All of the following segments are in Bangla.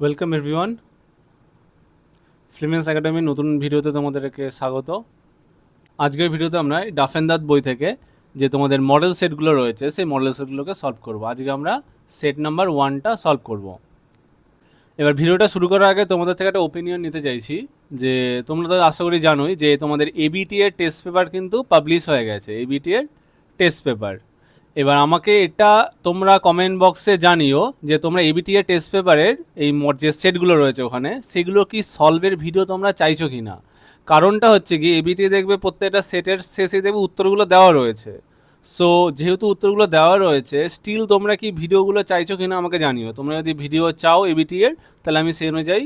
ওয়েলকাম এভরিওয়ান, ফ্লিমেন্স একাডেমির নতুন ভিডিওতে তোমাদেরকে স্বাগত। আজকের ভিডিওতে আমরা ডাফেন্দাত বই থেকে যে তোমাদের মডেল সেটগুলো রয়েছে সেই মডেল সেটগুলোকে সলভ করব। আজকে আমরা সেট নাম্বার 1টা সলভ করব। এবার ভিডিওটা শুরু করার আগে তোমাদের থেকে একটা ওপিনিয়ন নিতে চাইছি যে তোমরা তো আশা করি জানোই যে তোমাদের এবিটি এর টেস্ট পেপার কিন্তু পাবলিশ হয়ে গেছে, এবিটি এর টেস্ট পেপার। এবার আমাকে এটা তোমরা কমেন্ট বক্সে জানিও যে তোমরা এবিটি এর টেস্ট পেপারের এই যে সেটগুলো রয়েছে ওখানে সেগুলো কি সলভের ভিডিও তোমরা চাইছো কি না। কারণটা হচ্ছে কি, এবিটি দেখবে প্রত্যেকটা সেটের শেষে দেখবে উত্তরগুলো দেওয়া রয়েছে। সো যেহেতু উত্তরগুলো দেওয়া রয়েছে, স্টিল তোমরা কি ভিডিওগুলো চাইছো কিনা আমাকে জানিও। তোমরা যদি ভিডিও চাও এবিটি এর, তাহলে আমি সেই অনুযায়ী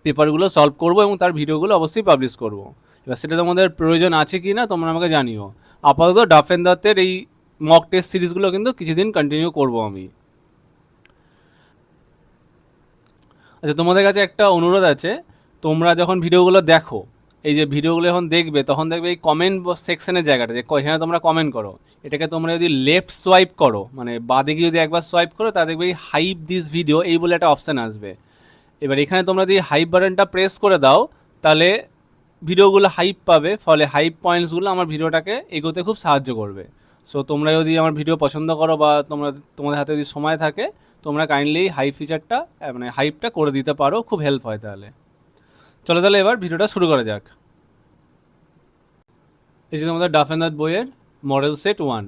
পেপারগুলো সলভ করব এবং তার ভিডিওগুলো অবশ্যই পাবলিশ করব। এবার সেটা তোমাদের প্রয়োজন আছে কি না তোমরা আমাকে জানিও। আপাতত ডাফেন্দাতের এই মক টেস্ট সিরিজগুলো কিন্তু কিছুদিন কন্টিনিউ করব আমি। আচ্ছা, তোমাদের কাছে একটা অনুরোধ আছে, তোমরা যখন ভিডিওগুলো দেখো, এই যে ভিডিওগুলো যখন দেখবে তখন দেখবে এই কমেন্ট সেকশনের জায়গাটা যে এখানে তোমরা কমেন্ট করো, এটাকে তোমরা যদি লেফট সোয়াইপ করো, মানে বাঁ দিকে যদি একবার সোয়াইপ করো, তা দেখবে এই হাইপ দিস ভিডিও এই বলে একটা অপশান আসবে। এবার এখানে তোমরা যদি হাইপ বাটনটা প্রেস করে দাও, তাহলে ভিডিওগুলো হাইপ পাবে, ফলে হাইপ পয়েন্টসগুলো আমার ভিডিওটাকে এগোতে খুব সাহায্য করবে। সো তোমরা যদি আমার ভিডিও পছন্দ করো বা তোমাদের হাতে যদি সময় থাকে, তোমরা কাইন্ডলি হাইপ ফিচারটা মানে হাইপটা করে দিতে পারো, খুব হেল্প হয় তাহলে। চলো তাহলে এবার ভিডিওটা শুরু করা যাক। এই যে তোমাদের ডাফেন্দাত বইয়ের মডেল সেট 1,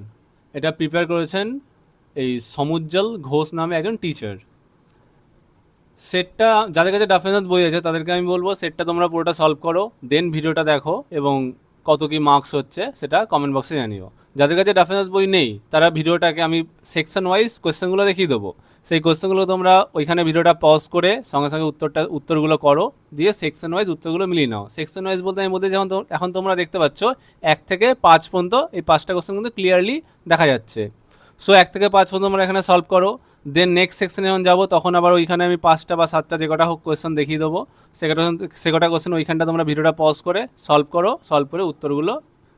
এটা প্রিপেয়ার করেছেন এই সমুজ্জ্বল ঘোষ নামে একজন টিচার। সেটটা যাদের কাছে ডাফেন্দাত বই আছে তাদেরকে আমি বলবো সেটটা তোমরা পুরোটা সলভ করো, দেন ভিডিওটা দেখো এবং কত কি মার্কস হচ্ছে সেটা কমেন্ট বক্সে জানিও। যাদের কাছে ডাফেন্দাত বই নেই তারা ভিডিওটাকে আমি সেকশন ওয়াইজ কোয়েশ্চেনগুলো দেখিয়ে দেবো, সেই কোয়েশ্চেনগুলো তোমরা ওইখানে ভিডিওটা পজ করে সঙ্গে সঙ্গে উত্তরগুলো করো, দিয়ে সেকশন ওয়াইজ উত্তরগুলো মিলিয়ে নাও। সেকশন ওয়াইজ বলতে আমি বলতে যখন এখন তোমরা দেখতে পাচ্ছ 1 থেকে 5 পর্যন্ত এই 5টা কোয়েশ্চেন কিন্তু ক্লিয়ারলি দেখা যাচ্ছে। সো 1 থেকে 5 পর্যন্ত আমরা এখানে সলভ করো, দেন নেক্সট সেকশনে যখন যাবো তখন আবার ওইখানে আমি 5টা বা 7টা যে কটা হোক কোয়েশ্চেন দেখিয়ে দেবো। সে কটা কোয়েশ্চেন ওইখানটা তোমরা ভিডিওটা পজ করে সলভ করো, সলভ করে উত্তরগুলো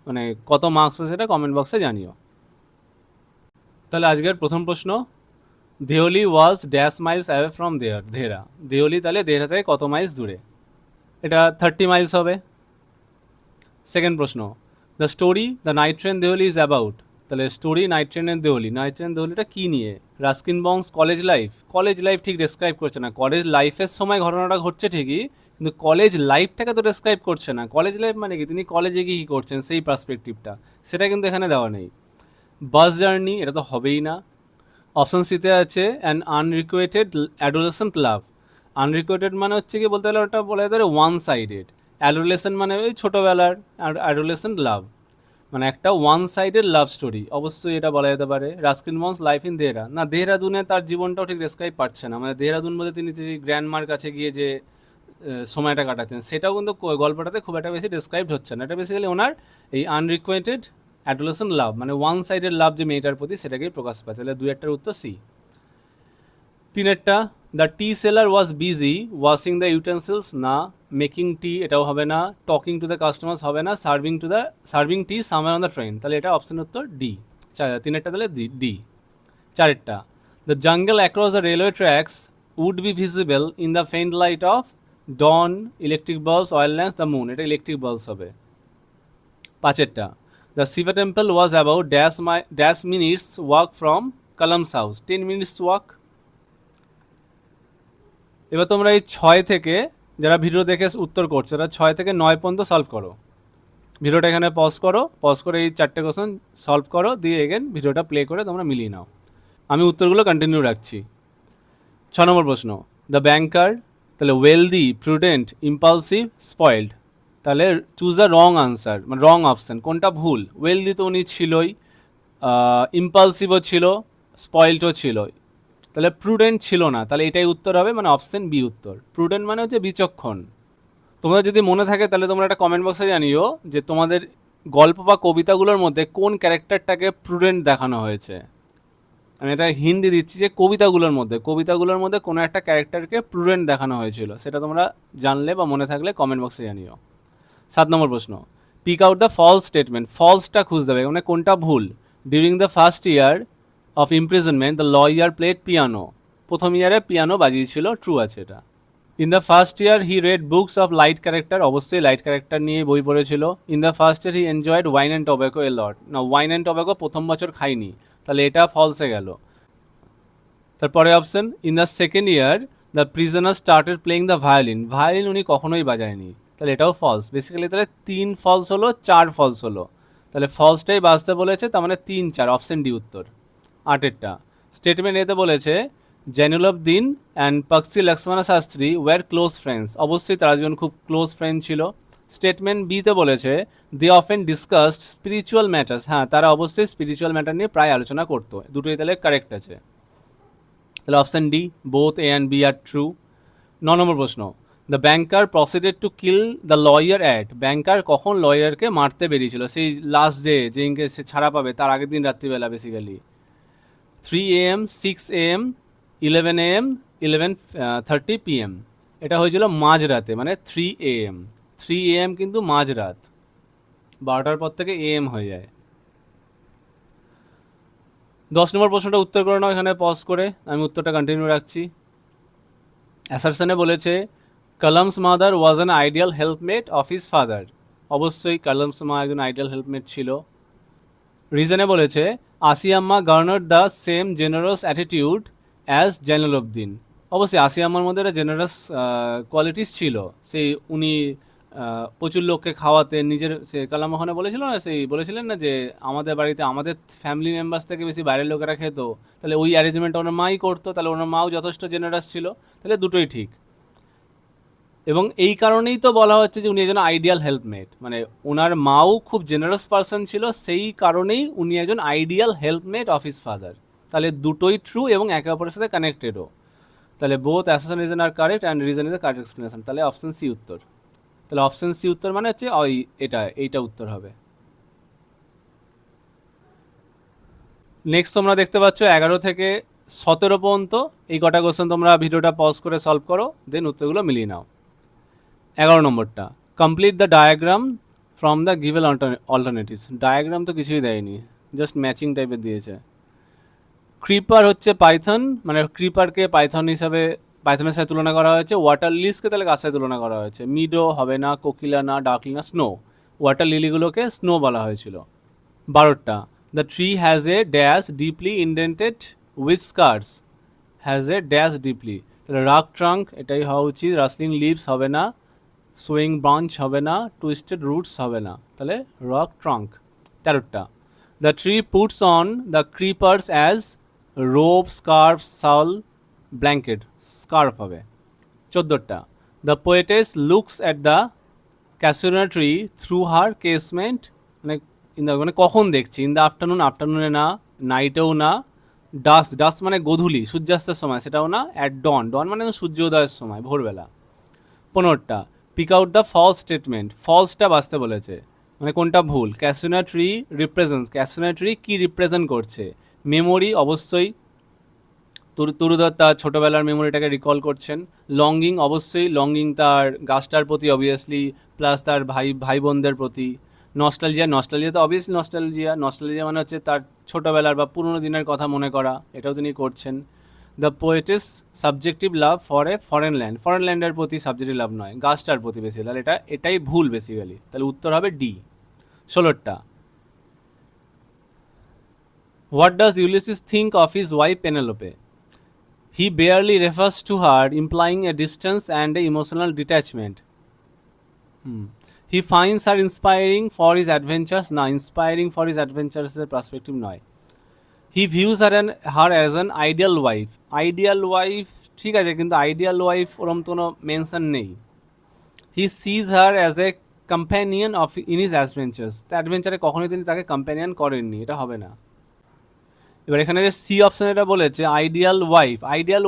মানে কত মার্কস হয় সেটা কমেন্ট বক্সে জানিও। তাহলে আজকের প্রথম প্রশ্ন, Delhi was dash miles away from Dehra. Delhi তাহলে দেহরা থেকে কত মাইলস দূরে? এটা 30 মাইলস হবে। সেকেন্ড প্রশ্ন, the story the night train Deoli is about. তাহলে স্টোরি নাইট ট্রেনের দেহলি, নাইট ট্রেন দেহলিটা কী নিয়ে? Ruskin Bond's college life, college life ঠিক ডেসক্রাইব করছে না। কলেজ লাইফের সময় ঘটনাটা ঘটছে ঠিকই, কিন্তু কলেজ লাইফটাকে তো ডেসক্রাইব করছে না। কলেজ লাইফ মানে কি, তিনি কলেজে গিয়ে কী করছেন সেই পার্সপেক্টিভটা, সেটা কিন্তু এখানে দেওয়া নেই। বাস জার্নি, এটা তো হবেই না। অপশন সিতে আছে অ্যান আনরিকোয়েটেড অ্যাডোলেসেন্ট লাভ। আনরিকোয়েটেড মানে হচ্ছে কি বলতে গেলে ওটা বলা যেতে পারে ওয়ান সাইডেড। অ্যাডোলেসেন্ট মানে ওই ছোটোবেলার, আর অ্যাডোলেসেন্ট লাভ মানে একটা ওয়ান সাইডেড লাভ স্টোরি, অবশ্যই এটা বলা যেতে পারে। Ruskin Bond's life in Dehra, না দেহরাদুনে তার জীবনটাও ঠিক ডেসক্রাইব পাচ্ছে না। মানে দেহরাদুন বলতে তিনি যে গ্র্যান্ডমার কাছে গিয়ে যে সময়টা কাটাচ্ছেন সেটাও কিন্তু গল্পটাতে খুব একটা বেশি ডেসক্রাইবড হচ্ছে না। এটা বেসিক্যালি ওনার এই আনরিকোয়েটেড অ্যাডোলেসেন্ট লাভ মানে ওয়ান সাইডেড লাভ যে মেয়েটার প্রতি, সেটাকেই প্রকাশ পাচ্ছে। তাহলে 2-1টার উত্তর সি। 3-1টা, the tea seller was busy washing the utensils, না। মেকিং টি, এটাও হবে না। টকিং টু দ্য কাস্টমার্স হবে না। Serving tea somewhere on the train, তাহলে এটা অপশন উত্তর ডি। 3-1টা তাহলে ডি। 4-1টা, the jungle across the railway tracks would be visible in the faint light of dawn, electric bulbs, oil lamps, the moon, এটা ইলেকট্রিক বাল্বস হবে। 5-এরটা, the Shiva temple was about dash minutes walk from Kalam's house, 10 minutes walk. এবার তোমরা এই 6 থেকে, যারা ভিডিও দেখে উত্তর করছো তারা 6 থেকে 9 পর্যন্ত সলভ করো। ভিডিওটা এখানে পজ করো, পজ করে এই 4টে কোশ্চেন সলভ করো, দিয়ে এগেন ভিডিওটা প্লে করে তোমরা মিলিয়ে নাও। আমি উত্তরগুলো কন্টিনিউ রাখছি। 6 নম্বর প্রশ্ন, দ্য ব্যাংকার, তাহলে ওয়েলদি, প্রুডেন্ট, ইম্পালসিভ, স্পয়েলড। তাহলে চুজ দ্য রং আনসার, মানে রং অপশান, কোনটা ভুল? ওয়েলদি তো উনি ছিলই, ইম্পালসিভও ছিল, স্পয়েলডও ছিল, তাহলে প্রুডেন্ট ছিল না। তাহলে এটাই উত্তর হবে, মানে অপশন বি উত্তর। প্রুডেন্ট মানে হচ্ছে বিচক্ষণ। তোমরা যদি মনে থাকে তাহলে তোমরা একটা কমেন্ট বক্সে জানিও যে তোমাদের গল্প বা কবিতাগুলোর মধ্যে কোন ক্যারেক্টারটাকে প্রুডেন্ট দেখানো হয়েছে। আমি এটা হিন্দি দিচ্ছি যে কবিতাগুলোর মধ্যে কোনো একটা ক্যারেক্টারকে প্রুডেন্ট দেখানো হয়েছিল, সেটা তোমরা জানলে বা মনে থাকলে কমেন্ট বক্সে জানিও। 7 নম্বর প্রশ্ন, pick out the false statement, ফলসটা খুঁজতে হবে, মানে কোনটা ভুল। During the first year of imprisonment the lawyer played piano, প্রথম ইয়ারে পিয়ানো বাজিয়েছিল, ট্রু আছে এটা। In the first year he read books of light character, অবশ্যই লাইট ক্যারেক্টার নিয়ে বই পড়েছিল। In the first year he enjoyed wine and tobacco a lot, না ওয়াইন অ্যান্ড টব্যাকো প্রথম বছর খাইনি, তাহলে এটা ফলসে গেল। তারপরে option, in the second year the prisoner started playing the violin, violin উনি কখনোই বাজায়নি, তাহলে এটাও ফলস। বেসিক্যালি তাহলে 3 ফলস হলো, 4 ফলস হলো, তাহলে ফলসটাই বাজতে বলেছে, তার মানে 3 4, অপশন ডি উত্তর। 8এরটা, স্টেটমেন্ট এতে বলেছে Jainulabdeen and Pakshi Lakshmana Shastri were close friends, অবশ্যই তারা দুজন খুব ক্লোজ ফ্রেন্ড ছিল। স্টেটমেন্ট বিতে বলেছে they often discussed spiritual matters, হ্যাঁ তারা অবশ্যই স্পিরিচুয়াল ম্যাটার নিয়ে প্রায় আলোচনা করতো, দুটোই তাহলে কারেক্ট আছে। তাহলে option D, both A and B are true. 9 নম্বর প্রশ্ন, the banker proceeded to kill the lawyer at, banker কখন লয়ারকে মারতে বেরিয়েছিল, সেই লাস্ট ডে যেদিনকে সে ছাড়া পাবে তার আগের দিন রাত্রিবেলা basically. 3 AM, 6 AM, 11 AM, 11:30 PM, এটা হয়েছিল মাঝরাতে, মানে 3 AM। 3 AM কিন্তু মাঝরাত, 12টার পর থেকে AM হয়ে যায়। 10 নম্বর প্রশ্নটা উত্তর করে নাও এখানে পজ করে, আমি উত্তরটা কন্টিনিউ রাখছি। অ্যাসারসনে বলেছে Kalam's mother was an ideal helpmate of his father, অবশ্যই কলমস মা একজন আইডিয়াল হেল্পমেট ছিল। রিজনে বলেছে Ashiamma garnered the same generous attitude as Jainulabdeen, অবশ্যই আসিয়াম্মার মধ্যে একটা জেনারাস কোয়ালিটিস ছিল, সেই উনি প্রচুর লোককে খাওয়াতে, নিজের সে কালাম ওখানে বলেছিল না, সেই বলেছিলেন না যে আমাদের বাড়িতে আমাদের ফ্যামিলি মেম্বার্স থেকে বেশি বাইরের লোকেরা খেত, তাহলে ওই অ্যারেঞ্জমেন্ট ওনার মাই করতো, তাহলে ওনার মাও যথেষ্ট জেনারাস ছিল, তাহলে দুটোই ঠিক। এবং এই কারণেই তো বলা হচ্ছে যে উনি একজন আইডিয়াল হেল্পমেট, মানে ওনার মাও খুব জেনারাস পার্সন ছিল, সেই কারণেই উনি একজন ideal helpmate of his father, তাহলে দুটোই ট্রু এবং একে অপরের সাথে কানেক্টেডও। তাহলে both assertion reason are correct and reason is the correct explanation, তাহলে অপশন সি উত্তর। তাহলে অপশন সি উত্তর মানে হচ্ছে ওই এইটা উত্তর হবে। নেক্সট তোমরা দেখতে পাচ্ছ 11 থেকে 17 পর্যন্ত এই কটা কোশ্চেন, তোমরা ভিডিওটা পজ করে সলভ করো, দেন উত্তরগুলো মিলিয়ে নাও। 11 নম্বরটা, complete the diagram from the given alternatives, diagram তো কিছুই দেয়নি, জাস্ট ম্যাচিং টাইপের দিয়েছে। ক্রিপার হচ্ছে পাইথন, মানে ক্রিপারকে পাইথনের সাথে তুলনা করা হয়েছে, ওয়াটার লিলিসকে তাহলে কার সাথে তুলনা করা হয়েছে, মিডো হবে না, কোকিলা না, ডাকলি না, স্নো, ওয়াটার লিলিগুলোকে স্নো বলা হয়েছিল। 12টা, the tree has a dash deeply indented with scars, has a dash deeply, তাহলে রাক ট্রাঙ্ক এটাই হওয়া উচিত, রাসলিং লিভস হবে না, সোয়িং ব্রাঞ্চ হবে না, টুইস্টেড রুটস হবে না, তাহলে রক ট্রাঙ্ক। 13টা, the tree puts on the creepers as rope, scarf, shawl, blanket, scarf হবে। 14টা, the poetess looks at the casuarina tree through her casement, মানে কখন দেখছি, ইন দ্য আফটারনুন, আফটারনুনে না, নাইটেও না, ডাস্ক মানে গোধূলি সূর্যাস্তের সময় সেটাও না, অ্যাট ডন, ডন মানে সূর্যোদয়ের সময় ভোরবেলা। 15টা, pick out the false statement, ফলসটা বাঁচতে বলেছে, মানে কোনটা ভুল। Casuarina tree represents, casuarina tree কী রিপ্রেজেন্ট করছে, মেমোরি, অবশ্যই তরুদত্ত তার ছোটোবেলার মেমোরিটাকে রিকল করছেন। লঙ্গিং, অবশ্যই লঙ্গিং তার গাছটার প্রতি অবভিয়াসলি, প্লাস তার ভাই বোনদের প্রতি। নস্টালজিয়া তো অবভিয়াসলি নস্টালজিয়া মানে হচ্ছে তার ছোটোবেলার বা পুরোনো দিনের কথা মনে করা, এটাও তিনি করছেন। The poetess subjective love for a foreign ল্যান্ডের প্রতি সাবজেক্টিভ লাভ নয়, গাছটার প্রতি বেশি, তাহলে এটাই ভুল বেসিক্যালি, তাহলে উত্তর হবে ডি। 16টা, what does Ulysses think of his wife Penelope, he barely refers to her, implying a distance and a emotional detachment. He finds her inspiring for his adventures, না inspiring for his adventures এর perspective নয়। He views her as an ideal wife, ঠিক আছে, কিন্তু ideal wife ওরম কোনো মেনশন নেই। He sees her as a companion in his adventures, তা অ্যাডভেঞ্চারে কখনোই তিনি তাকে কম্প্যানিয়ন করেননি, এটা হবে না। এবার এখানে যে সি অপশান এটা বলেছে আইডিয়াল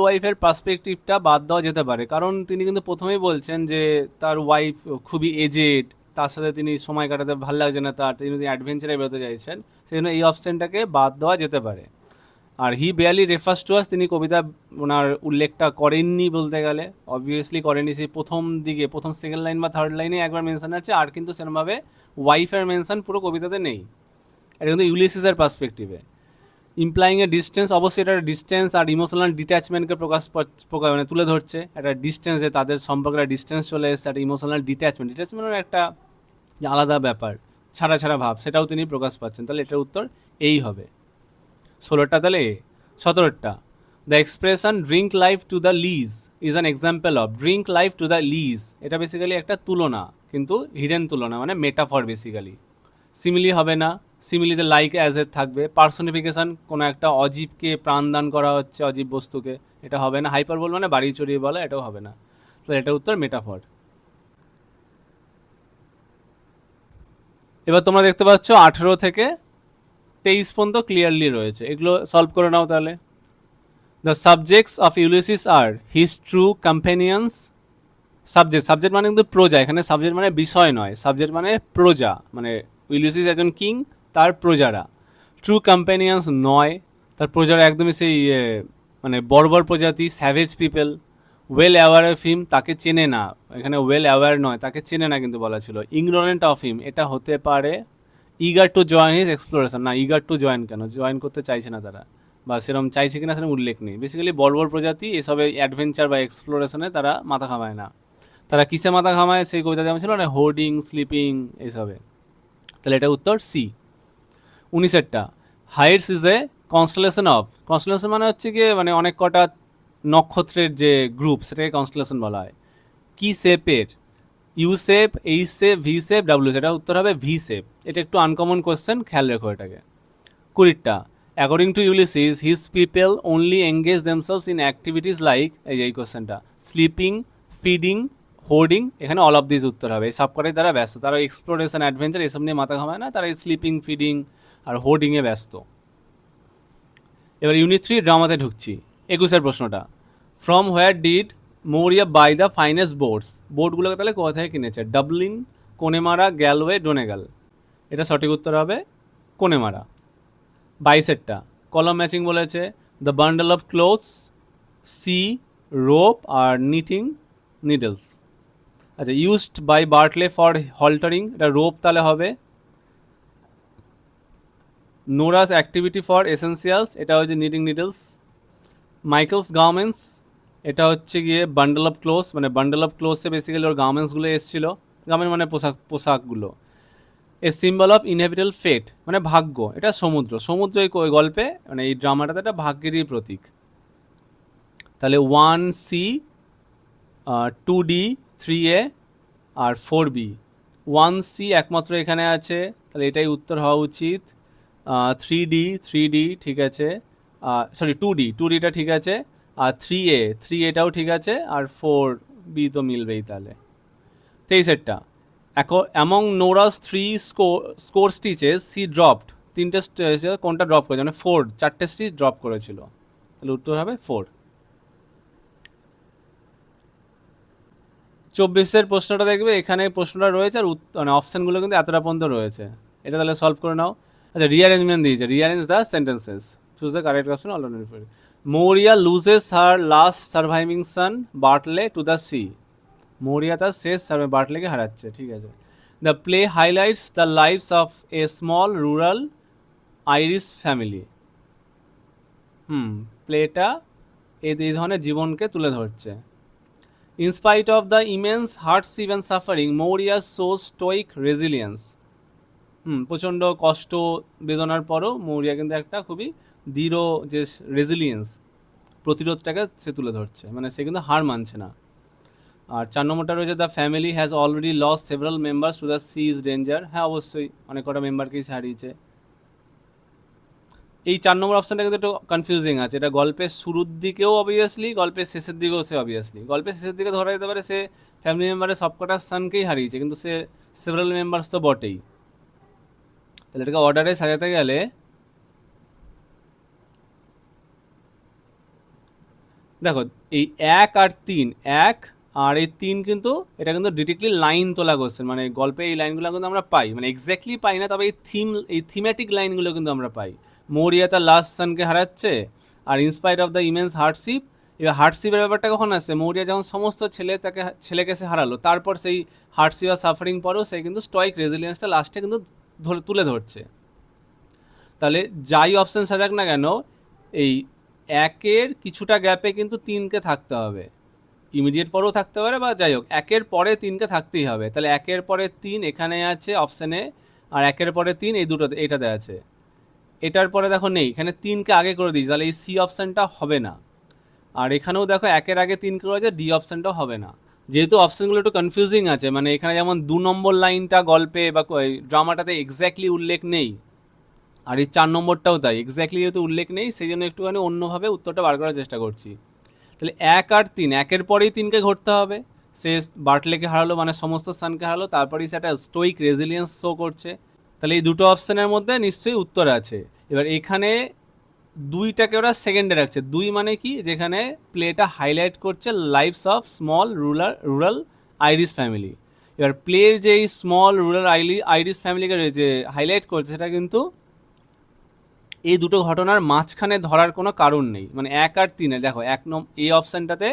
ওয়াইফের পার্সপেক্টিভটা বাদ দেওয়া যেতে পারে, কারণ তিনি কিন্তু প্রথমেই বলছেন যে তার ওয়াইফ খুবই এজেড, তার সাথে তিনি সময় কাটাতে ভালো লাগছে না তার, তিনি অ্যাডভেঞ্চারে বেরোতে চাইছেন, সেই জন্য এই অপশানটাকে বাদ দেওয়া যেতে পারে। আর হি বেয়ারলি রেফার্স টু আস, তিনি কবিতা ওনার উল্লেখটা করেননি বলতে গেলে, অবভিয়াসলি করেননি, সেই প্রথম সেকেন্ড লাইন বা থার্ড লাইনে একবার মেনশন আছে, আর কিন্তু সেরকমভাবে ওয়াইফের মেনশন পুরো কবিতাতে নেই, এটা কিন্তু ইউলিসিসের পার্সপেক্টিভে। ইমপ্লাইং এ ডিস্টেন্স, অবশ্যই এটা ডিস্টেন্স আর ইমোশনাল ডিট্যাচমেন্টকে মানে তুলে ধরছে। একটা ডিস্টেন্স, যে তাদের সম্পর্কে একটা ডিস্টেন্স চলে এসছে, একটা ইমোশনাল ডিট্যাচমেন্টের একটা আলাদা ব্যাপার, ছাড়া ছাড়া ভাব, সেটাও তিনি প্রকাশ পাচ্ছেন। তাহলে এটার উত্তর এই হবে। 16টা তাহলে এ। 17টা, the expression drink life to the lees is an example of, drink life to the lees, এটা বেসিক্যালি একটা তুলনা, কিন্তু হিডেন তুলনা, মানে মেটাফর বেসিক্যালি। সিমিলি হবে না, সিমিলিতে লাইক অ্যাজ এর থাকবে। পার্সোনিফিকেশন, কোনো একটা অজীবকে প্রাণদান করা হচ্ছে, অজীব বস্তুকে, এটা হবে না। হাইপারবোল মানে বাড়ি চড়িয়ে বলা, এটাও হবে না। তো এটার উত্তর মেটাফর। এবার তোমরা দেখতে পাচ্ছ 18 থেকে 23 পর্যন্ত ক্লিয়ারলি রয়েছে, এগুলো সলভ করে নাও তাহলে। The subjects of Ulysses are his true companions, subject মানে কিন্তু প্রজা, এখানে সাবজেক্ট মানে বিষয় নয়, সাবজেক্ট মানে প্রজা, মানে ইউলিসিস একজন কিং, তার প্রজারা। ট্রু কম্পেনিয়ন্স নয়, তার প্রজারা একদমই সেই মানে বর্বর প্রজাতি, savage people. Well aware of him, তাকে চেনে না, এখানে ওয়েল অ্যাওয়ার নয়, তাকে চেনে না কিন্তু বলা ছিল। ইগনোরেন্ট অফ হিম, এটা হতে পারে eager to join his exploration, না ইগার টু জয়েন কেন, জয়েন করতে চাইছে না তারা, বা সেরকম চাইছে কিনা সেরকম উল্লেখ নেই। বেসিক্যালি বর্বর প্রজাতি এসবে অ্যাডভেঞ্চার বা এক্সপ্লোরেশনে তারা মাথা ঘামায় না। তারা কিসে মাথা ঘামায় সেই কবিতা যেমন ছিল না, হোর্ডিং, স্লিপিং, এইসবে। তাহলে এটা উত্তর সি। 19টা, Hyades is a constellation of, constellation মানে হচ্ছে গিয়ে মানে অনেক কটা নক্ষত্রের যে গ্রুপ, সেটাকে কনস্টেলেশন বলা হয়। কি শেপের, you shape, H shape, V shape, W shape, এটা উত্তর হবে ভি শেপ। এটা একটু আনকমন কোয়েশ্চেন, খেয়াল রেখো এটাকে। 20টা, according to Ulysses his people only engage themselves in activities like, এই কোয়েশ্চেনটা, স্লিপিং, ফিডিং, হোর্ডিং, এখানে অল অফ দিস উত্তর হবে। এই সবকটাই তারা ব্যস্ত, তারা এক্সপ্লোরেশন, অ্যাডভেঞ্চার এসব নিয়ে মাথা ঘামায় না, তারা এই স্লিপিং, ফিডিং আর হোর্ডিংয়ে ব্যস্ত। এবার ইউনিট 3 ড্রামাতে ঢুকছি। 21 প্রশ্নটা, from where did Maurya buy the finest boards, বোর্ডগুলোকে তাহলে কোথা থেকে কিনেছে? ডাবলিন, কোনেমারা, গ্যালওয়ে, ডোনেগাল, এটা সঠিক উত্তর হবে কোনেমারা। 22টা, কলম ম্যাচিং বলেছে, the bundle of clothes, C, rope আর নিটিং নিডলস। আচ্ছা, used by Bartley for haltering, এটা রোপ তাহলে হবে। নোরাস অ্যাক্টিভিটি ফর এসেন্সিয়ালস, এটা হচ্ছে নিটিং নিডলস। মাইকেলস গার্মেন্টস, এটা হচ্ছে গিয়ে বান্ডল অফ ক্লোথস, মানে বান্ডল অফ ক্লোথসে বেসিক্যালি ওর গার্মেন্টসগুলো এসেছিলো, গার্মেন্ট মানে পোশাকগুলো। এ সিম্বল অফ ইনহেভিটেবল ফেট, মানে ভাগ্য, এটা সমুদ্র, সমুদ্র এই গল্পে মানে এই ড্রামাটাতে একটা ভাগ্যেরই প্রতীক। তাহলে 1C, 2D, 3A আর 4B। 1C একমাত্র এখানে আছে, তাহলে এটাই উত্তর হওয়া উচিত। 3D ঠিক আছে, সরি 2Dটা ঠিক আছে, আর 3Aটাও ঠিক আছে, আর 4B তো মিলবেই তাহলে। 23টা, among Nora's 3 score stitches C dropped, 3টে কোনটা ড্রপ করেছে, মানে 4 স্টিচ ড্রপ করেছিল, তাহলে উত্তর হবে 4। 24 প্রশ্নটা দেখবে, এখানে প্রশ্নটা রয়েছে আর মানে অপশানগুলো কিন্তু এতটা পর্যন্ত রয়েছে, এটা তাহলে সলভ করে নাও। আচ্ছা, রিঅ্যারেঞ্জমেন্ট দিয়েছে, rearrange the sentences, choose the correct option already. Maurya loses her last surviving son Bartley to the sea, Maurya তার শেষ বার্টলেকে হারাচ্ছে, ঠিক আছে। The play highlights the lives of a small rural Irish family, প্লেটা এই ধরনের জীবনকে তুলে ধরছে। In spite of the immense hardship and suffering, Maurya shows stoic resilience. প্রচণ্ড কষ্ট বেদনার পরও মৌরিয়া কিন্তু একটা খুবই দৃঢ় যে রেজিলিয়েন্স, প্রতিরোধটাকে সে তুলে ধরছে, মানে সে কিন্তু হার মানছে না। আর 4 নম্বরটা রয়েছে, the family has already lost several members to the sea's danger, হ্যাঁ অবশ্যই অনেক কটা মেম্বারকেই হারিয়েছে। এই 4 নম্বর অপশানটা কিন্তু একটু কনফিউজিং আছে, এটা গল্পের শুরুর দিকেও অবভিয়াসলি, গল্পের শেষের দিকেও সে অবভিয়াসলি। গল্পের শেষের দিকে ধরা যেতে পারে সে ফ্যামিলি মেম্বারের সবকটার সানকেই হারিয়েছে, কিন্তু সে সেভারাল মেম্বার্স তো বটেই। তাহলে এটাকে অর্ডারে সাজাতে গেলে দেখো, এই 1 আর 3, 1 আর এই 3 কিন্তু এটা কিন্তু ডিরেক্টলি লাইন তোলা কোশ্চেন, মানে গল্পে এই লাইনগুলো কিন্তু আমরা পাই, মানে এক্স্যাক্টলি পাই না, তবে এই থিমেটিক লাইনগুলো কিন্তু আমরা পাই। মৌরিয়া তার লাস্ট সানকে হারাচ্ছে, আর in spite of the immense hardship, এবার হার্ডশিপের ব্যাপারটা কখন আসছে, মৌরিয়া যখন সমস্ত ছেলেকে সে হারালো, তারপর সেই হার্ডশিপ আর সাফারিং পরেও সে কিন্তু স্টয়িক রেজিলিয়েন্সটা লাস্টে কিন্তু তুলে ধরছে। তাহলে যাই অপশান সাজাক না কেন, এই একের কিছুটা গ্যাপে কিন্তু তিনকে থাকতে হবে, ইমিডিয়েট পরেও থাকতে পারে বা যাই হোক, একের পরে তিনকে থাকতেই হবে। তাহলে একের পরে তিন এখানে আছে অপশানে, আর একের পরে তিন এই দুটোতে, এটাতে আছে। এটার পরে দেখো নেই, এখানে তিনকে আগে করে দিয়েছি, তাহলে এই সি অপশানটা হবে না। আর এখানেও দেখো একের আগে তিন করে আছে, ডি অপশানটাও হবে না। যেহেতু অপশানগুলো একটু কনফিউজিং আছে, মানে এখানে যেমন 2 নম্বর লাইনটা গল্পে বা ড্রামাটাতে এক্স্যাক্টলি উল্লেখ নেই, আর এই 4 নম্বরটাও তাই, এক্স্যাক্টলি যেহেতু উল্লেখ নেই সেই জন্য একটুখানি অন্যভাবে উত্তরটা বার করার চেষ্টা করছি। তাহলে এক আর তিন, একের পরেই তিনকে ঘটতে হবে। সে বার্টলেকে হারালো মানে সমস্ত স্থানকে হারালো, তারপরেই সেটা স্টোইক রেজিলিয়েন্স শো করছে। তাহলে এই দুটো অপশানের মধ্যে নিশ্চয়ই উত্তর আছে। এবার এখানে দুইটাকে ওরা সেকেন্ডে রাখছে, দুই মানে কি, যেখানে প্লেটা হাইলাইট করছে lives of small rural Irish family. এবার প্লের যে এই স্মল রুরাল আইরিশ ফ্যামিলিকে যে হাইলাইট করছে, সেটা কিন্তু এই দুটো ঘটনার মাঝখানে ধরার কোনো কারণ নেই। মানে এক আর তিনের, দেখো এই অপশানটাতে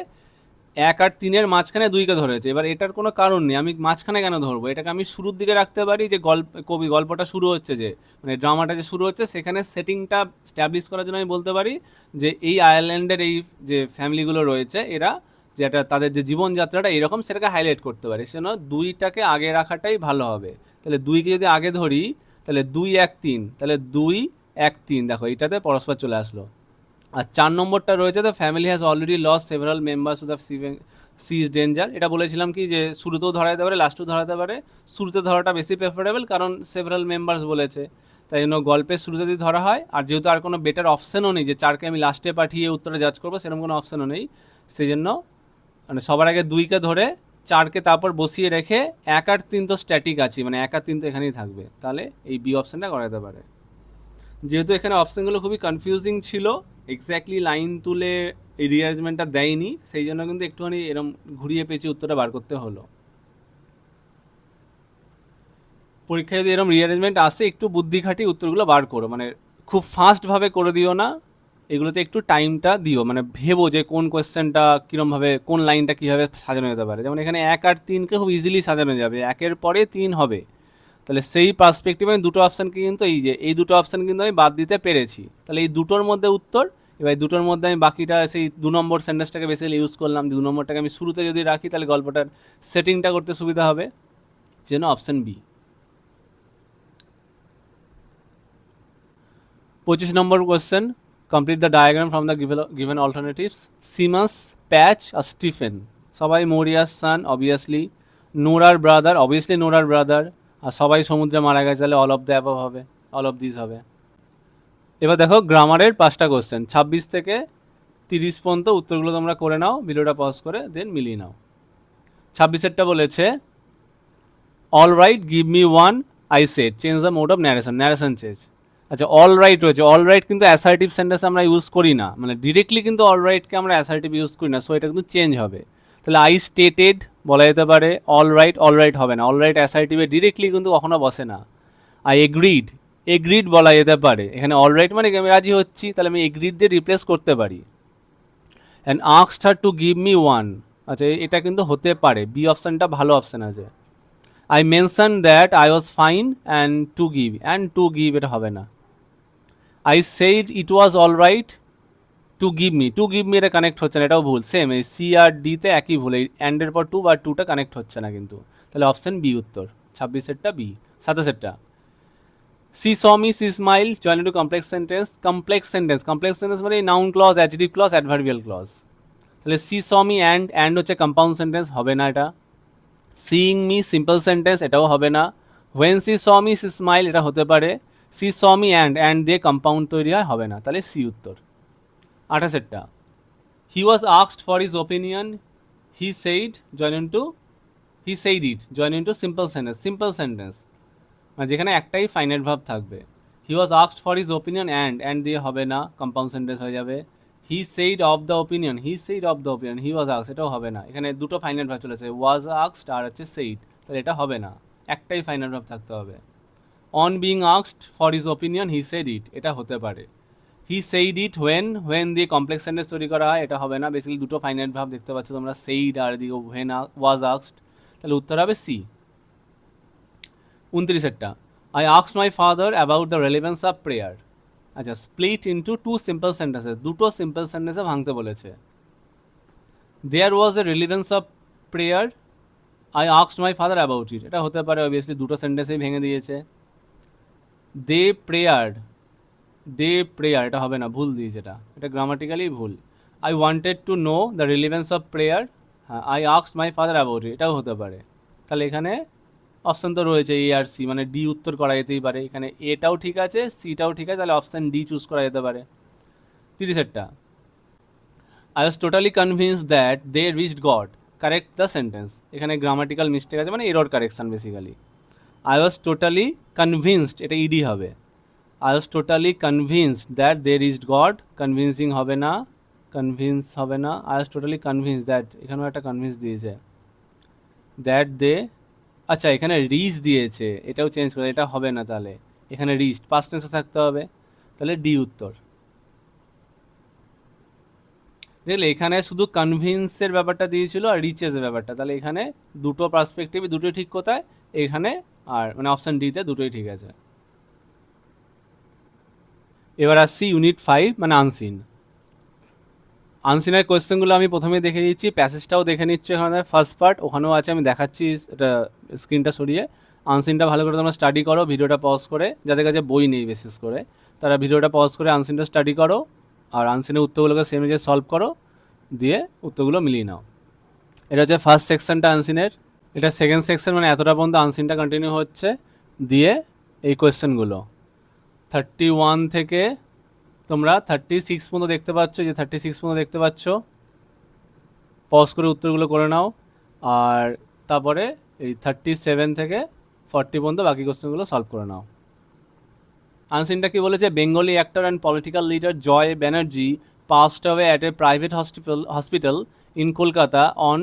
এক আর তিনের মাঝখানে দুইকে ধরেছে, এবার এটার কোনো কারণ নেই, আমি মাঝখানে কেন ধরবো, এটাকে আমি শুরুর দিকে রাখতে পারি, যে গল্পটা শুরু হচ্ছে, যে মানে ড্রামাটা যে শুরু হচ্ছে, সেখানে সেটিংটা স্ট্যাবলিশ করার জন্য আমি বলতে পারি যে এই আয়ারল্যান্ডের এই যে ফ্যামিলিগুলো রয়েছে, এরা যেটা তাদের যে জীবনযাত্রাটা এরকম, সেটাকে হাইলাইট করতে পারি, সেজন্য দুইটাকে আগে রাখাটাই ভালো হবে। তাহলে দুইকে যদি আগে ধরি, তাহলে 2 1 3, তাহলে 2 1 3, দেখো এইটাতে পরস্পর চলে আসলো। আর 4 নম্বরটা রয়েছে, the family has already lost several members to the sea's danger. এটা বলেছিলাম কি, যে শুরুতেও ধরা যেতে পারে, লাস্টেও ধরা যেতে পারে। শুরুতে ধরাটা বেশি প্রেফারেবল, কারণ সেভারাল মেম্বার্স বলেছে, তাই জন্য গল্পের শুরুতে যদি ধরা হয়, আর যেহেতু আর কোনো বেটার অপশানও নেই যে 4কে আমি লাস্টে পাঠিয়ে উত্তরে জাজ করবো, সেরকম কোনো অপশানও নেই, সেই জন্য মানে সবার আগে 2কে ধরে 4কে তারপর বসিয়ে রেখে 1 আর 3 তো স্ট্যাটিক আছে, মানে 1 আর 3 তো এখানেই থাকবে, তাহলে এই বি অপশানটা করা যেতে পারে। যেহেতু এখানে অপশানগুলো খুবই কনফিউজিং ছিল, এক্স্যাক্টলি লাইন তুলে এই রিয়ারেঞ্জমেন্টটা দেয়নি, সেই জন্য কিন্তু একটুখানি এরকম ঘুরিয়ে পেঁচিয়ে উত্তরটা বার করতে হলো। পরীক্ষায় যদি এরকম রিয়ারেঞ্জমেন্ট আসে, একটু বুদ্ধি খাটিয়ে উত্তরগুলো বার করো, মানে খুব ফাস্টভাবে করে দিও না, এগুলোতে একটু টাইমটা দিও, মানে ভেবো যে কোন কোয়েশ্চেনটা কীরমভাবে, কোন লাইনটা কীভাবে সাজানো যেতে পারে। যেমন এখানে 1 আর 3কে খুব ইজিলি সাজানো যাবে, একের পরে 3 হবে, তাহলে সেই পার্সপেক্টিভে আমি দুটো অপশানকে কিন্তু এই দুটো অপশান কিন্তু আমি বাদ দিতে পেরেছি, তাহলে এই দুটোর মধ্যে উত্তর। এবার দুটোর মধ্যে আমি বাকিটা সেই 2 নম্বর সেন্টেন্সটাকে বেসিক্যালি ইউজ করলাম, 2 নম্বরটাকে আমি শুরুতে যদি রাখি, তাহলে গল্পটার সেটিংটা করতে সুবিধা হবে, যেন অপশান বি। 25 নম্বর question, complete the diagram from the given alternatives. Seamus, Patch আর স্টিফেন, সবাই মরিয়াস সান অবভিয়াসলি, নোরার ব্রাদার অবভিয়াসলি নোরার ব্রাদার, আর সবাই সমুদ্রে মারা গেছে, তাহলে অল অফ দ্য অ্যাবভ হবে, অল অফ দিস হবে। এবার দেখো গ্রামারের 5টা কোশ্চেন, 26 থেকে 30 পর্যন্ত উত্তরগুলো তোমরা করে নাও, ভিডিওটা পজ করে দেন মিলিয়ে নাও। 26এরটা বলেছে, all write give me one I said, change the mode of narration change. আচ্ছা, অল রাইট রয়েছে, অল রাইট কিন্তু অ্যাসার্টিভ সেন্টেন্স আমরা ইউজ করি না, মানে ডিরেক্টলি কিন্তু অল রাইটকে আমরা অ্যাসার্টিভ ইউজ করি না, সো এটা কিন্তু চেঞ্জ হবে। তাহলে আই স্টেটেড বলা যেতে পারে, অল রাইট হবে না, অল রাইট অ্যাসার্টিভে ডিরেক্টলি কিন্তু কখনো বসে না। আই এগ্রিড বলা যেতে পারে, এখানে অল রাইট মানে কি আমি রাজি হচ্ছি, তাহলে আমি এগ্রিড দিয়ে রিপ্লেস করতে পারি। And asked her to give me one, আচ্ছা এটা কিন্তু হতে পারে, বি অপশানটা ভালো অপশান আছে। I mention that I was fine and to give এটা হবে না। I said it was all right to give me এটা কানেক্ট হচ্ছে না, এটাও ভুল, সেম এই সি আর ডিতে একই ভুল, এই অ্যান্ডের পর টু বা টুটা কানেক্ট হচ্ছে না কিন্তু, তাহলে অপশান বি উত্তর। 26এরটা বি। 27এরটা, see saw me, C smile, join into complex sentence মানে noun clause, adjective clause, adverbial clause. তাহলে সি স মি অ্যান্ড হচ্ছে কম্পাউন্ড সেন্টেন্স, হবে না এটা। সিইং মি সিম্পল সেন্টেন্স, এটাও হবে না। When she saw me C smile, এটা হতে পারে। সি স মি অ্যান্ড দিয়ে কম্পাউন্ড তৈরি হয়, হবে না, তাহলে সি উত্তর। 28এরটা, he was asked for his opinion, he said join into simple sentence, মানে যেখানে একটাই ফাইনাইট ভার্ব থাকবে। He was asked for his opinion and দিয়ে হবে না, কম্পাউন্ড সেন্টেন্স হয়ে যাবে। He said of the opinion, he was asked, এটাও হবে না, এখানে দুটো ফাইনাইট ভার্ব চলেছে, ওয়াজ আস্কড আর হচ্ছে সেইড, তাহলে এটা হবে না, একটাই ফাইনাইট ভার্ব থাকতে হবে। On being asked for his opinion, he said ইট, এটা হতে পারে। হি সেইড ইট হোয়েন দিয়ে কমপ্লেক্স সেন্টেন্স তৈরি করা হয়, এটা হবে না, বেসিক্যালি দুটো ফাইনাইট ভার্ব দেখতে পাচ্ছ তোমরা, সেইড আর দিকে হোয়েন ওয়াজ আস্কড, তাহলে উত্তর হবে সি। 29এরটা, I asked my father about the relevance of prayer, আচ্ছা, split into two simple sentences, দুটো সিম্পল সেন্টেন্সে ভাঙতে বলেছে। There was a relevance of prayer, I asked my father about it, এটা হতে পারে অবভিয়াসলি, দুটো সেন্টেন্সেই ভেঙে দিয়েছে। দে প্রেয়ার্ড, দে প্রেয়ার, এটা হবে না, ভুল দিয়েছে, এটা গ্রামাটিক্যালি ভুল। I wanted to know the relevance of prayer, হ্যাঁ, I asked my father about it, এটাও হতে পারে। তাহলে এখানে অপশান তো রয়েছে এ আর সি, মানে ডি উত্তর করা যেতেই পারে। এখানে এটাও ঠিক আছে, সিটাও ঠিক আছে, তাহলে অপশান ডি চুজ করা যেতে পারে। 30-এরটা, I was totally convince that they reached God, correct the sentence, এখানে গ্রামাটিক্যাল মিস্টেক আছে, মানে error correction basically. I was totally convinced, এটা ইডি হবে। I was totally convinced that they reached God, convincing হবে না, কনভিন্স হবে না। I was totally convince that, এখানেও একটা কনভিন্স দিয়েছে, দ্যাট দে, আচ্ছা এখানে রিচ দিয়েছে, এটাও চেঞ্জ করে, এটা হবে না, তাহলে এখানে রিচ পাস্ট টেন্সে থাকতে হবে, তাহলে ডি উত্তর। দেখলে এখানে শুধু কনভিন্সের ব্যাপারটা দিয়েছিল আর রিচেসের ব্যাপারটা, তাহলে এখানে দুটো পার্সপেক্টিভে দুটোই ঠিক কোথায়, এখানে আর মানে অপশান ডিতে দুটোই ঠিক আছে। এবার আসছি ইউনিট 5, মানে আনসিন। আনসিনের কোয়েশ্চেনগুলো আমি প্রথমে দেখে দিচ্ছি, প্যাসেজটাও দেখে নিচ্ছি, এখানে ফার্স্ট পার্ট ওখানেও আছে, আমি দেখাচ্ছি, এটা স্ক্রিনটা সরিয়ে। আনসিনটা ভালো করে তোমরা স্টাডি করো, ভিডিওটা পজ করে, যাদের কাছে বই নেই বিশেষ করে, তারা ভিডিওটা পজ করে আনসিনটা স্টাডি করো, আর আনসিনের উত্তরগুলোকে সেম অনুযায়ী সলভ করো, দিয়ে উত্তরগুলো মিলিয়ে নাও। এটা হচ্ছে ফার্স্ট সেকশনটা আনসিনের, এটা সেকেন্ড সেকশন, মানে এতটা পর্যন্ত আনসিনটা কন্টিনিউ হচ্ছে। দিয়ে এই কোয়েশ্চেনগুলো 31 থেকে তোমরা 36 পর্যন্ত দেখতে পাচ্ছ, যে 36 পর্যন্ত দেখতে পাচ্ছ, পজ করে উত্তরগুলো করে নাও। আর তারপরে এই 37 থেকে 40 পর্যন্ত বাকি কোয়েশ্চেনগুলো সলভ করে নাও। আনসিনটা কি বলেছে, Bengali actor and political leader Joy Banerjee passed away at a private hospital in Kolkata on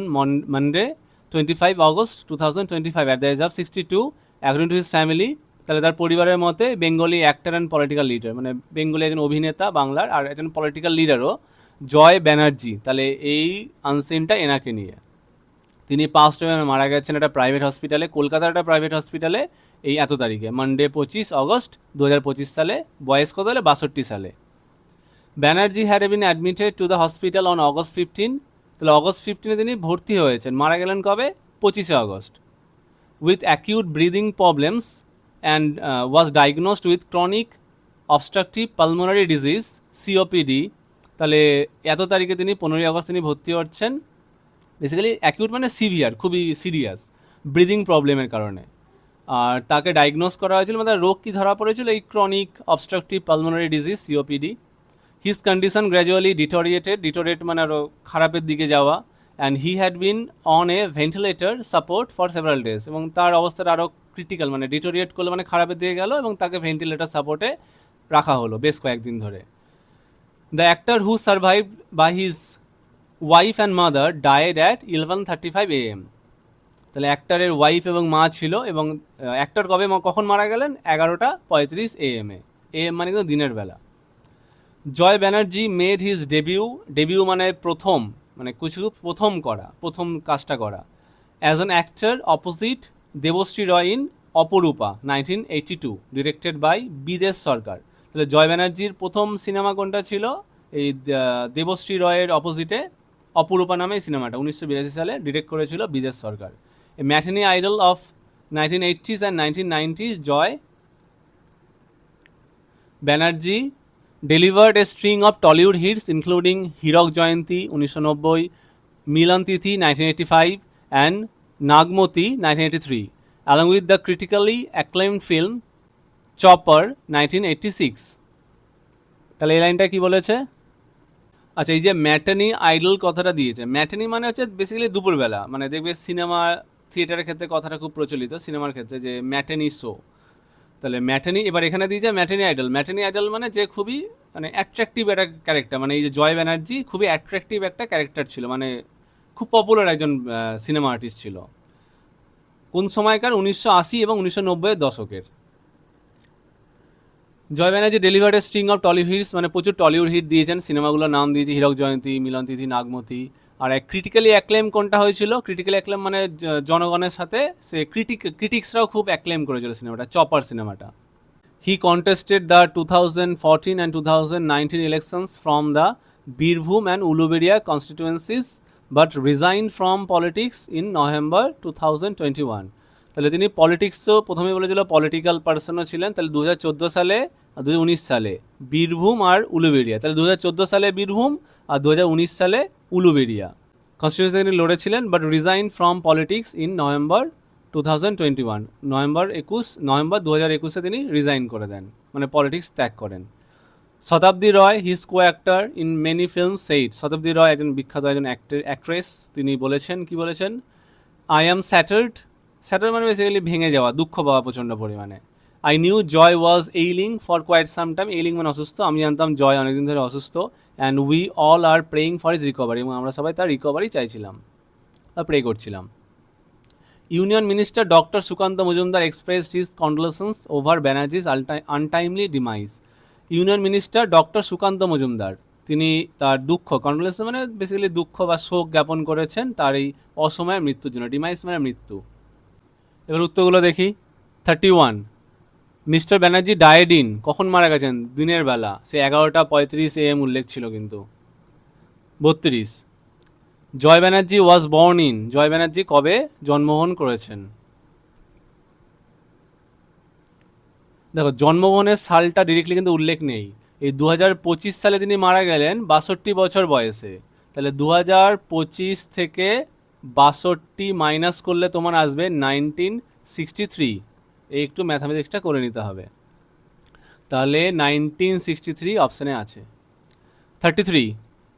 Monday 25 August 2025 at the age of 62 according to his family। তাহলে তার পরিবারের মতে Bengali actor and political leader, মানে বেঙ্গলি একজন অভিনেতা বাংলার, আর একজন পলিটিক্যাল লিডারও জয় ব্যানার্জি, তাহলে এই আনসিনটা এনাকে নিয়ে। তিনি পাস্ট হয়ে মারা গেছেন একটা প্রাইভেট হসপিটালে, কলকাতার একটা প্রাইভেট হসপিটালে, এই এত তারিখে, মানডে 25 অগস্ট 2025 সালে। বয়স কত হলে 62 সালে। Banerjee had been admitted to the hospital on August 15, তাহলে অগস্ট 15 তিনি ভর্তি হয়েছেন, মারা গেলেন কবে, 25 August. With acute breathing problems and was diagnosed with chronic obstructive pulmonary disease COPD, তাহলে এত তারিখে তিনি 15 আগস্ট তিনি ভর্তি হচ্ছেন। বেসিক্যালি অ্যাকিউট মানে সিভিয়ার, খুবই সিরিয়াস ব্রিদিং প্রবলেমের কারণে, আর তাকে ডায়াগনোস করা হয়েছিল, মানে রোগ কী ধরা পড়েছিল, এই chronic obstructive pulmonary disease COPD. His condition gradually deteriorate মানে আরও খারাপের দিকে যাওয়া, and he had been on a ventilator support for several days, এবং তার অবস্থাটা আরও ক্রিটিক্যাল, মানে ডিটোরিয়েট করলে মানে খারাপের দিকে গেল, এবং তাকে ভেন্টিলেটর সাপোর্টে রাখা হলো বেশ কয়েকদিন ধরে। The actor who survived by his wife and mother died at 11:35 AM, তাহলে অ্যাক্টরের ওয়াইফ এবং মা ছিল, এবং অ্যাক্টর কখন মারা গেলেন, 11:35 AM, AM মানে কিন্তু দিনের বেলা। জয় ব্যানার্জি মেড হিজ ডেবিউ মানে প্রথম, মানে কিছু প্রথম কাজটা করা, as an actor opposite Debashree Roy in অপরূপা 1982, ডিরেক্টেড বাই বিদেশ সরকার। তাহলে জয় ব্যানার্জির প্রথম সিনেমা কোনটা ছিল, এই দেবশ্রী রয়ের অপোজিটে অপরূপা নামে এই সিনেমাটা 1982 সালে ডিরেক্ট করেছিল বিদেশ সরকার। A matinee idol of 1980s and 1990s, Joy Banerjee delivered a string of Tollywood hits including Hirak Jayanti 1990, Milan Tithi 1985 and Nagmoti 1983, along with the critically acclaimed film Chopper 1986। তাহলে এই লাইনটা কি বলেছে, আচ্ছা এই যে ম্যাটানি আইডল কথাটা দিয়েছে, ম্যাটানি মানে হচ্ছে বেসিক্যালি দুপুরবেলা, মানে দেখবে সিনেমা থিয়েটারের ক্ষেত্রে কথাটা খুব প্রচলিত, সিনেমার ক্ষেত্রে যে ম্যাটানি শো, তাহলে ম্যাটানি, এবার এখানে দিয়েছে ম্যাটানি আইডল মানে যে খুবই মানে অ্যাট্রাকটিভ একটা ক্যারেক্টার, মানে এই যে জয় ব্যানার্জি খুবই অ্যাট্রাকটিভ একটা ক্যারেক্টার ছিল, মানে খুব পপুলার একজন সিনেমা আর্টিস্ট ছিল। কোন সময়কার, 1980 এবং 1990-এর দশকের। Joy Banerjee delivered a string of Tollywood hits, মানে প্রচুর টলিউড হিট দিয়েছেন, সিনেমাগুলোর নাম দিয়েছে হীরক জয়ন্তী, মিলন তিথি, নাগমতি। আর ক্রিটিক্যালি অ্যাক্লেম কোনটা হয়েছিল, ক্রিটিক্যালি অ্যাক্লেম মানে জনগণের সাথে সে ক্রিটিক্সরাও খুব অ্যাক্লেম করেছিল সিনেমাটা, চপার সিনেমাটা। He contested the 2014 and 2019 elections from the Birbhum and Uluberia constituencies but resigned from politics in November 2021. তাহলে তিনি পলিটিক্সও প্রথমে বলেছিল পলিটিক্যাল পার্সনও ছিলেন। তাহলে 2014 সালে আর 2019 সালে বীরভূম আর উলুবেড়িয়া, তাহলে 2014 সালে বীরভূম আর 2019 সালে উলুবেড়িয়া কনস্টিটিউন্সি তিনি লড়েছিলেন, but resign from politics in November 2021, November 2021 তিনি রিজাইন করে দেন, মানে পলিটিক্স ত্যাগ করেন। Satabdi Roy, his co actor in many film said, Satabdi Roy একজন বিখ্যাত একজন অ্যাক্ট্রেস, তিনি বলেছেন, কি বলেছেন, আই অ্যাম স্যাটার্ড, স্যাটার্ড মানে বেসিক্যালি ভেঙে যাওয়া, দুঃখ পাওয়া প্রচণ্ড পরিমাণে। I knew Joy was ailing for quite some time, ailing মানে অসুস্থ, আমি জানতাম জয় অনেকদিন ধরে অসুস্থ। And we all are praying for his recovery, এবং আমরা সবাই তার রিকভারি চাইছিলাম বা প্রে করছিলাম। Union minister doctor Sukanta Majumdar expressed his condolence over Banerjee's untimely demise, union minister doctor Sukanta Majumdar তিনি তার দুঃখ, কন্ডোলেন্স মানে বেসিক্যালি দুঃখ বা শোক জ্ঞাপন করেছেন তার এই অসময়ের মৃত্যুর জন্য, ডিমাইজ মানে মৃত্যু। এবার উত্তরগুলো দেখি। 31, মিস্টার ব্যানার্জি ডায়েড ইন, কখন মারা গেছেন, দিনের বেলা, সে 11:35 AM উল্লেখ ছিল কিন্তু। 32, জয় ব্যানার্জি ওয়াজ বর্ন ইন, জয় ব্যানার্জি কবে জন্মগ্রহণ করেছেন। দেখো জন্মগ্রহণের সালটা ডিরেক্টলি কিন্তু উল্লেখ নেই। এই 2025 সালে তিনি মারা গেলেন 62 বছর বয়সে, তাহলে 2025 থেকে 62 মাইনাস করলে তোমার আসবে 1963, এই একটু ম্যাথামেটিক্সটা করে নিতে হবে, তাহলে 1963 অপশানে আছে। 33,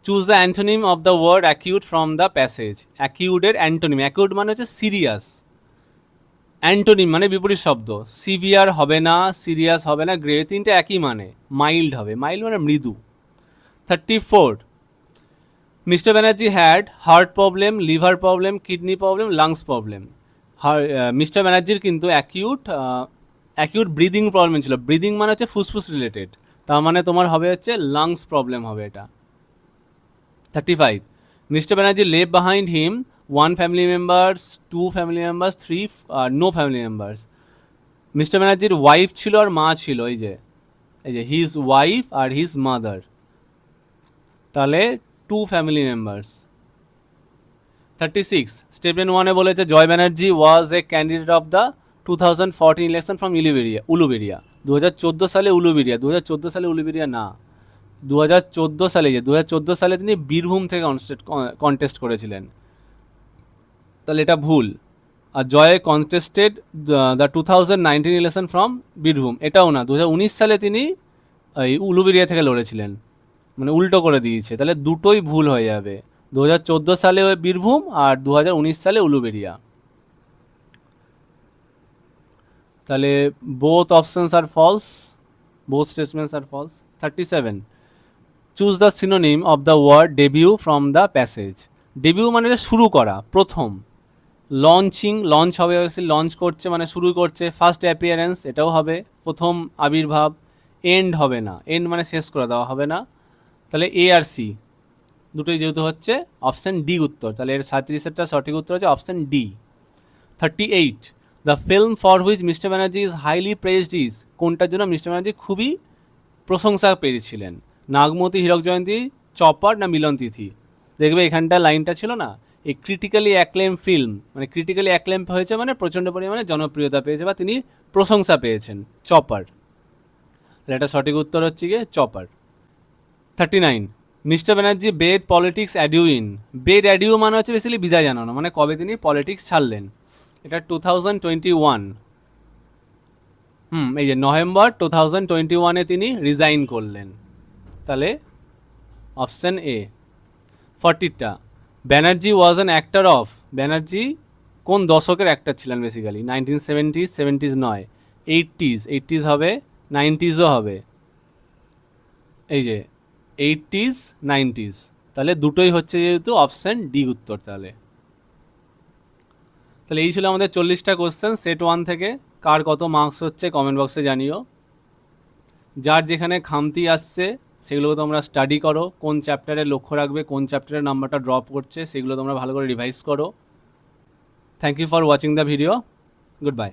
choose the antonym of the word acute from the passage, অ্যাকিউটের অ্যান্টোনিম, অ্যাকিউট মানে হচ্ছে সিরিয়াস, অ্যান্টোনিম মানে বিপরীত শব্দ, সিভিয়ার হবে না, সিরিয়াস হবে না, গ্রেভ, তিনটে একই মানে, মাইল্ড হবে, মাইল্ড মানে মৃদু। 34, mister Banerjee had heart problem, liver problem, kidney problem, lungs problem. Mister ব্যানার্জির কিন্তু অ্যাকিউট ব্রিদিং প্রবলেম ছিল, ব্রিদিং মানে হচ্ছে ফুসফুস রিলেটেড, তার মানে তোমার হবে হচ্ছে লাংস প্রবলেম হবে এটা। 35, মিস্টার ব্যানার্জি লেভ behind him 1 family members, 2 family members, 3 no family members. Mister ব্যানার্জির ওয়াইফ ছিল আর মা ছিল, এই যে হিজ ওয়াইফ আর হিজ মাদার, তাহলে 2 ফ্যামিলি মেম্বার্স। 36, স্টেটমেন্ট 1-এ বলেছে Joy Banerjee was a candidate of the 2014 election from Uluberia, 2014 সালে উলুবেড়িয়া, 2014 সালে উলুবেড়িয়া না, 2014 সালে 2014 সালে তিনি বীরভূম থেকে কন্টেস্ট করেছিলেন, তাহলে এটা ভুল। আর Joy contested the 2019 election from Birbhum, এটাও না, 2019 সালে তিনি এই উলুবেড়িয়া থেকে লড়েছিলেন, মানে উল্টো করে দিয়েছে, তাহলে দুটোই ভুল হয়ে যাবে, 2014 সালে বীরভূম আর 2019 সালে উলুবেড়িয়া, তাহলে both options are false, both statements are false. 37, choose the synonym of the word debut from the passage, debut মানে শুরু করা, প্রথম, লঞ্চিং, লঞ্চ হবে, লঞ্চ করছে মানে শুরু করছে, ফার্স্ট অ্যাপিয়ারেন্স এটাও হবে, প্রথম আবির্ভাব, এন্ড হবে না, এন্ড মানে শেষ করে দেওয়া হবে না, তাহলে এ আর সি দুটোই যেহেতু হচ্ছে অপশান ডি উত্তর, তাহলে এর 37-এরটা সঠিক উত্তর হচ্ছে option D. 38, the film for which mister Banerjee is highly praised is, কোনটার জন্য মিস্টার ব্যানার্জি খুবই প্রশংসা পেয়েছিলেন, নাগমতী, হীরক জয়ন্তী, চপার না মিলন তিথি। দেখবে এখানটা লাইনটা ছিল না, এই ক্রিটিক্যালি অ্যাক্লেম ফিল্ম, মানে ক্রিটিক্যালি অ্যাক্লেম হয়েছে মানে প্রচণ্ড পরিমাণে জনপ্রিয়তা পেয়েছে বা তিনি প্রশংসা পেয়েছেন, চপার, তাহলে এটা সঠিক উত্তর হচ্ছে গিয়ে চপার। 39, mister Banerjee bade politics adieu in, bade adieu মানে হচ্ছে বেসিক্যালি বিদায় জানানো, মানে কবে তিনি পলিটিক্স ছাড়লেন, এটা 2021, এই যে নভেম্বর 2021-এ তিনি রিজাইন করলেন, তাহলে অপশান এ। 40টা, Banerjee was an actor of, Banerjee কোন দশকের অ্যাক্টর ছিলেন, বেসিক্যালি 1970s, 70s নয়, 80s হবে, 90sও হবে, এই যে 80s 90s, তাহলে দুটোই হচ্ছে যেহেতু অপশান ডি উত্তর। তাহলে এই ছিল আমাদের 40টা কোশ্চেন সেট 1 থেকে, কার কত মার্কস হচ্ছে কমেন্ট বক্সে জানিও, যার যেখানে খামতি আসছে সেগুলো তোমরা স্টাডি করো, কোন চ্যাপ্টারে লক্ষ্য রাখবে, কোন চ্যাপ্টারের নাম্বারটা ড্রপ করছে সেগুলো তোমরা ভালো করে রিভাইজ করো। Thank you for watching the video, good bye.